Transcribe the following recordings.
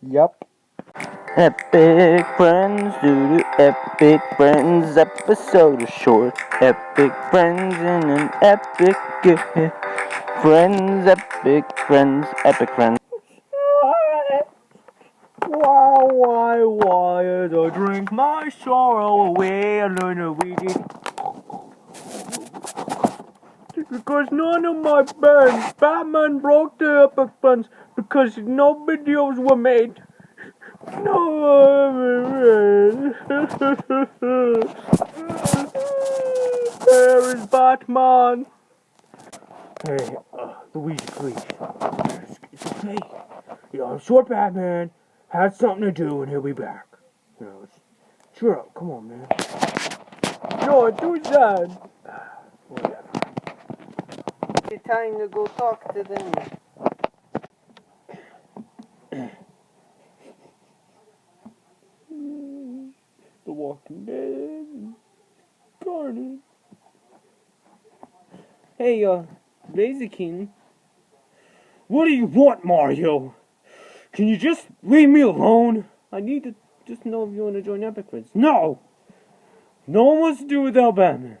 Yup. Epic Friends, doo Epic Friends, episode is short. Epic Friends in an epic gift. Friends, Epic Friends, Epic Friends. Why, as I drink my sorrow away, I learn to read it. Because none of my friends, Batman broke the Epic Friends because no videos were made. No. Where is Batman? Hey, Luigi, please. It's okay. I'm sure Batman has something to do and he'll be back. Cheer up. Come on, man. No, it's too sad. Whatever. It's time to go talk to them. The Walking Dead. Garden. Hey, Lazy King. What do you want, Mario? Can you just leave me alone? I need to just know if you want to join Epic Friends. No! No one wants to do without Batman.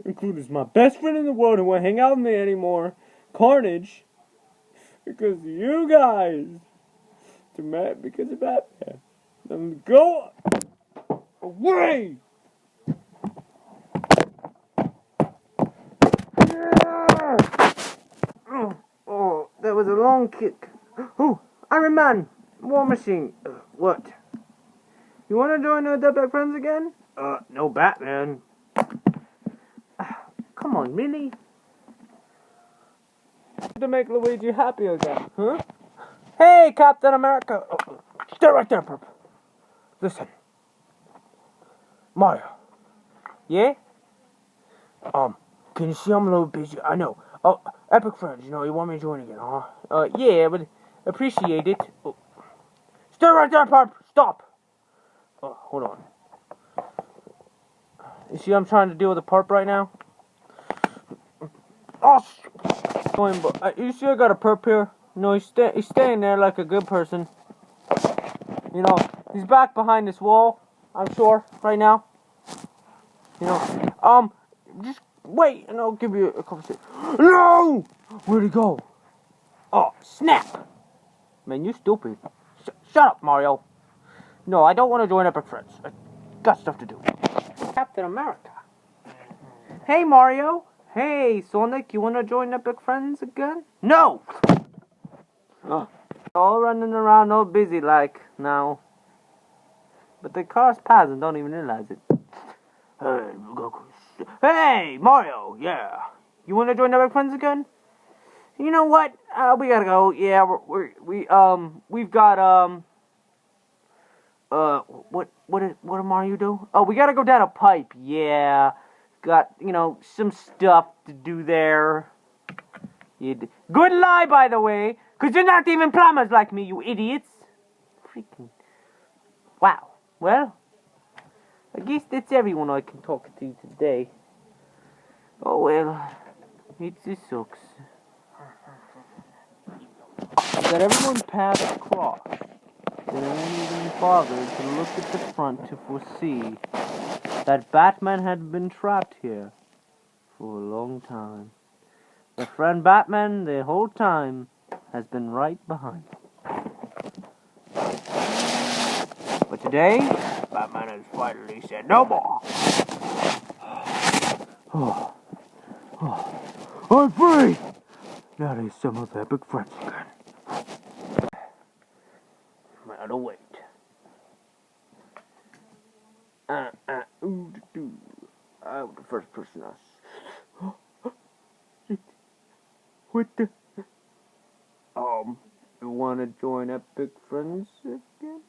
Including my best friend in the world who won't hang out with me anymore, Carnage. Because of you guys. Too mad because of Batman. Then go away! Oh, that was a long kick. Oh, Iron Man! War Machine! What? You want to join the Epic Friends again? No Batman. Come on, really? To make Luigi happy again, huh? Hey, Captain America! Stay right there, Perp. Listen. Mario. Yeah? Can you see I'm a little busy? I know. Oh, Epic Friends, you want me to join again, huh? Yeah, but appreciate it. Oh. Stay right there, Perp! Stop! Hold on. You see I'm trying to deal with a perp right now? Oh, You see I got a perp here? No, he's staying there like a good person. He's back behind this wall, I'm sure, right now. Just wait and I'll give you a conversation. no! Where'd he go? Oh, snap! Man, you stupid. Shut up, Mario. No, I don't want to join Epic Friends. I got stuff to do. Captain America. Hey, Mario. Hey, Sonic, you want to join Epic Friends again? No! All running around all busy like now. But the car's passing, don't even realize it. Hey, Mario, yeah. You want to join Epic Friends again? You know what? We gotta go. Yeah, we've got what did Mario do? Oh, we gotta go down a pipe. Yeah, got some stuff to do there. Good lie, by the way, 'cause you're not even plumbers like me, you idiots. Freaking wow. Well, I guess that's everyone I can talk to today. Oh well, it just sucks. Got everyone passed across. They didn't even bother to look at the front to foresee that Batman had been trapped here for a long time. The friend Batman, the whole time, has been right behind him. But today, Batman has finally said no more. I'm free! Now they summon the Epic Friends again. Out of wait. I'm the first person What the? You wanna join Epic Friends again?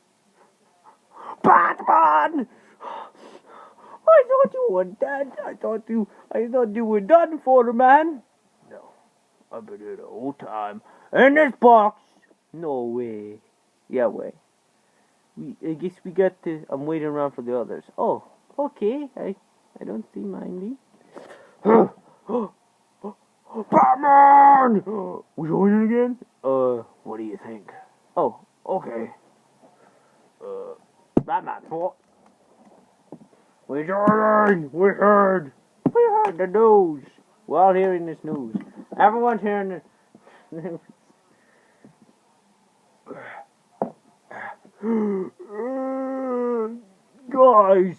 Batman! I thought you were dead. I thought you were done for, man. No, I've been here the whole time. In this box. No way. Yeah, way. I guess we got to. I'm waiting around for the others. Oh, okay. I don't see minding. Batman! We joining again? What do you think? Oh, okay. Batman, what? We heard. We heard the news. We're all hearing this news. Everyone's hearing the news. Guys,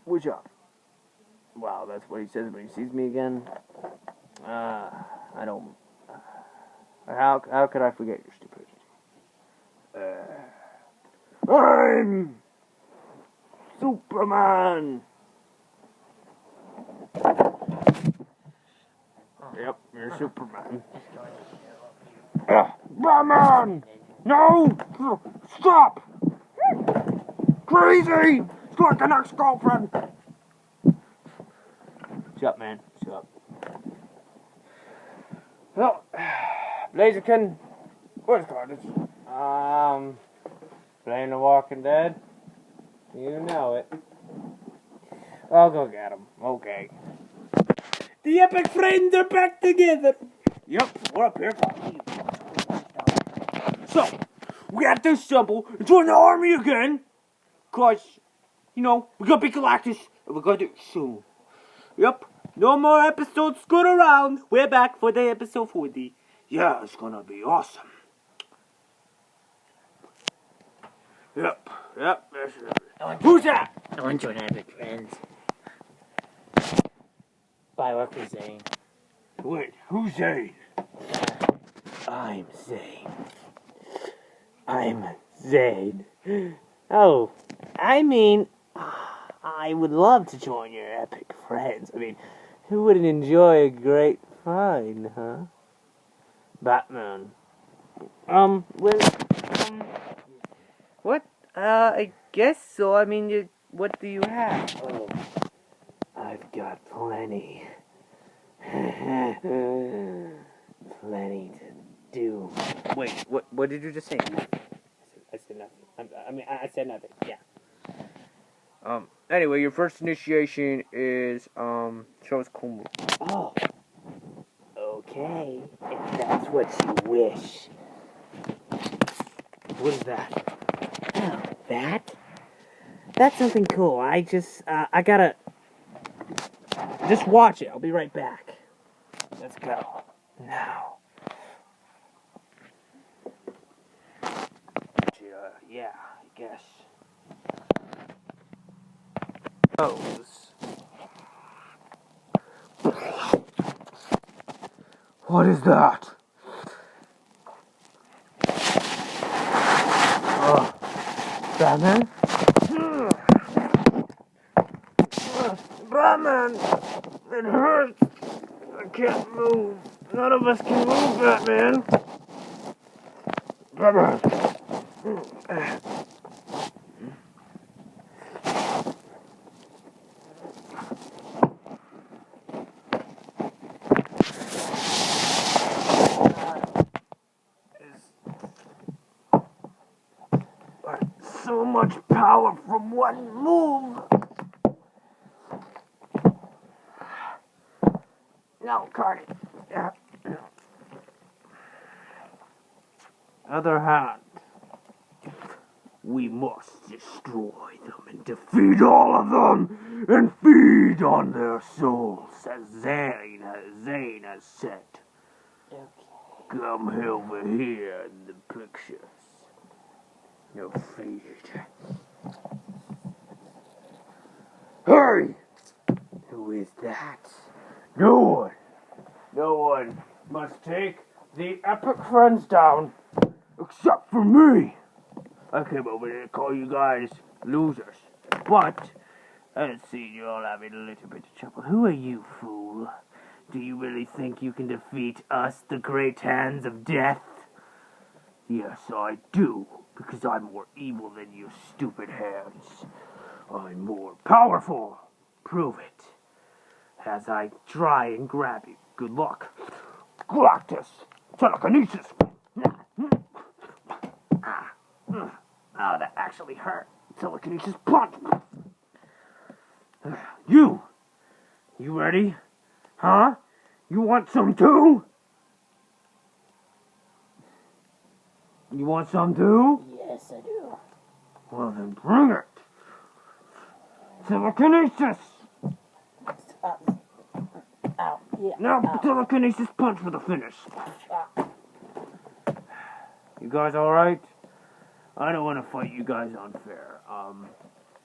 what's up? Wow, that's what he says when he sees me again. I don't. How could I forget your stupidity? I'm Superman. Yep, you're Superman. Batman! No! Stop! Crazy! It's like an ex-girlfriend! Shut up, man. Shut up. Well, Blaziken, where's Carnage? Playing The Walking Dead? You know it. I'll go get him. Okay. The epic friends are back together. Yep, we're up here talking. So, we have to assemble and join the army again. Cause, you know, we're gonna be Galactus and we're gonna do it soon. Yep, no more episodes screwed around. We're back for the episode 40. Yeah, it's gonna be awesome. Yep. Who's that? I want to join Epic Friends. But I work with Zane. Wait, who's Zane? I'm Zane. I'm Zane. Oh, I mean, I would love to join your Epic Friends. I mean, who wouldn't enjoy a great find, huh? Batman. What? I guess so. I mean, what do you have? Oh, I've got plenty. Plenty to do. Wait, what did you just say? I said nothing. I said nothing. Yeah. Anyway, your first initiation is, show us Kumbu. Oh. Okay. If that's what you wish. What is that? Oh, that? That's something cool. I gotta... Just watch it. I'll be right back. Let's go. Now. Yeah, I guess. What is that? Batman? Batman! It hurts! I can't move. None of us can move, Batman. Batman! So much power from one move. No, Carnage. Other hand, we must destroy them and defeat all of them and feed on their souls, as Zane has said. Okay. Come over here in the pictures. No feed. Hurry! Who is that? No one. No one must take the Epic Friends down, except for me. I came over here to call you guys losers, but I see you all having a little bit of trouble. Who are you, fool? Do you really think you can defeat us, the great hands of death? Yes, I do, because I'm more evil than you stupid hands. I'm more powerful. Prove it. As I try and grab you. Good luck. Galactus! Telekinesis! Oh, that actually hurt. Telekinesis punch! You ready? Huh? You want some too? You want some too? Yes, Well then, bring it. Telekinesis. Ow. Yeah. Now, Ow. telekinesis punch for the finish. You guys all right? I don't want to fight you guys unfair.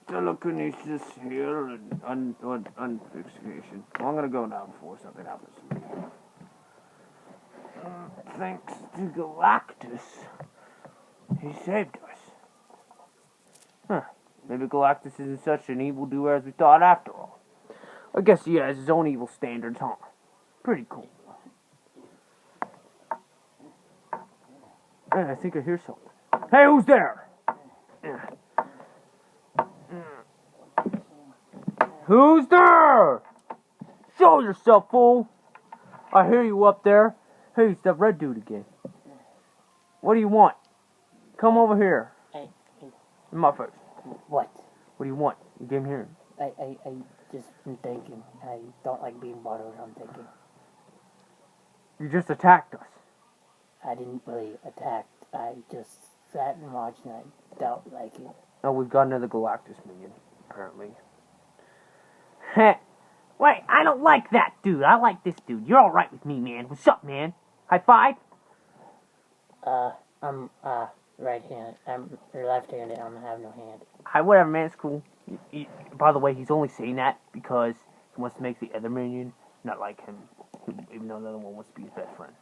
Telekinesis here and unfixation. Well, I'm gonna go now before something happens to me. Thanks to Galactus, he saved us. Huh. Maybe Galactus isn't such an evildoer as we thought after all. I guess he has his own evil standards, huh? Pretty cool. Hey, I think I hear something. Hey, who's there? Who's there? Show yourself, fool! I hear you up there. Hey, it's that red dude again. What do you want? Come over here. Hey. In my face. What? What do you want? You came here. I just been thinking. I don't like being bothered. I'm thinking. You just attacked us. I didn't really attack. I just sat and watched and I don't like it. Oh, we've got another Galactus minion, apparently. Heh. Wait, I don't like that dude. I like this dude. You're alright with me, man. What's up, man? High five? I'm right-handed. I'm left-handed. I don't have no hand. Hi, whatever, man. It's cool. By the way, he's only saying that because he wants to make the other minion not like him, even though the other one wants to be his best friend.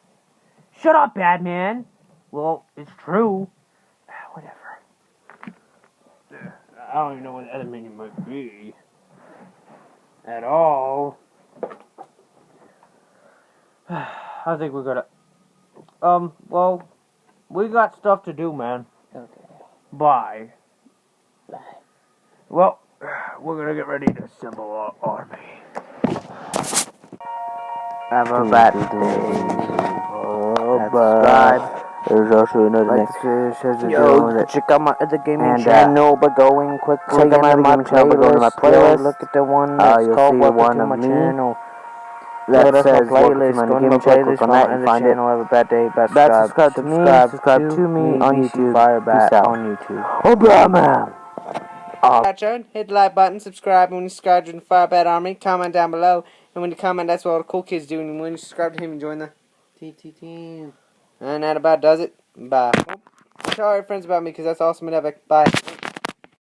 Shut up, bad man. Well, it's true. Whatever. I don't even know what the other minion might be. At all. I think we're gonna... well, we got stuff to do, man. Okay. Bye. Bye. Well, we're gonna get ready to assemble our army. Have a bad day. Subscribe. There's also another next video. Check out my other gaming channel by going quickly check out my playlist. Look at the one that's called Welcome to my channel. That says playlist. Go to my playlist on that and find it. Have a bad day. Subscribe to me on YouTube. Firebat on YouTube. Oh, Batman. Hit the like button, subscribe, and when you subscribe to the Firebat Army, comment down below. And when you comment, that's what all the cool kids do. And when you subscribe to him, you join the team. And that about does it. Bye. Tell all your friends about me because that's awesome. And bye.